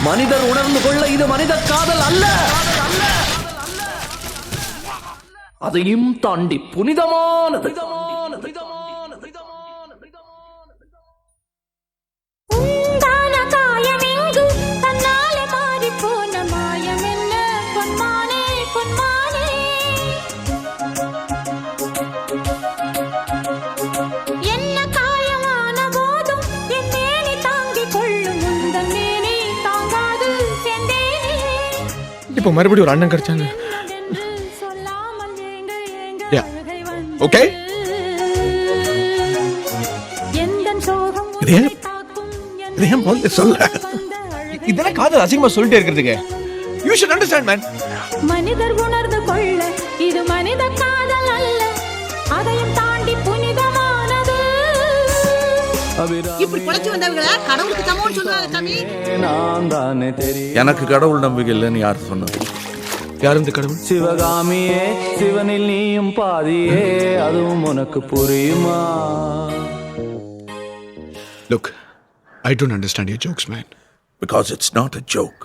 மனிதர் உணர்ந்து கொள்ள இது மனித காதல் அல்ல, அதையும் தாண்டி புனிதமானது. இப்போ மறுபடியும் ஒரு அண்ணன் கிடைச்சாங்க. ஓகே, சொல்ல இதெல்லாம் காதல் அசிங்கமா சொல்லிட்டே இருக்கிறதுக்கு. You should understand, man. மனிதர் உணர்ந்து கொள்ள இது மனித காதல் அல்ல, அதையும் தாண்டி புனிதமானது. இப்படி படைச்சு வந்தவங்கள கடவுளுக்கு சமம்னு சொல்றாங்க சாமி. எனக்கு கடவுள் நம்பிக்கை இல்லைன்னு யார் சொன்னது? யார் இந்த கடவுள்? சிவகாமியே, சிவனில் நீயும் பாதியே, அதுவும் உனக்கு புரியுமா? Look, I don't understand your jokes, man. Because it's not a joke.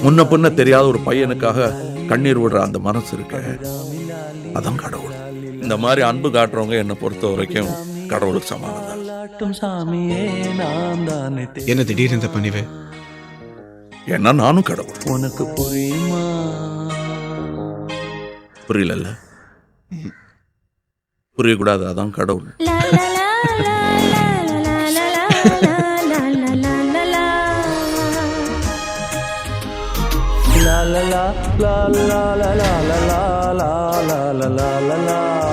முன்ன பின்ன தெரியாத ஒரு பையனுக்காக கண்ணீர் விடுற அந்த மனசு இருக்கு, அதான் கடவுள். இந்த மாதிரி அன்பு காட்டுறவங்க என்னை பொறுத்த வரைக்கும் கடவுளுக்கு சமானம் தான். என்ன திடீர்னு இந்த பணிவு? ஏன்னா நானும் கடவுள். உனக்கு புரியுமா? புரியல, புரியக்கூடாது, அதான் கடவுள். La la la la la la la la la la la la la la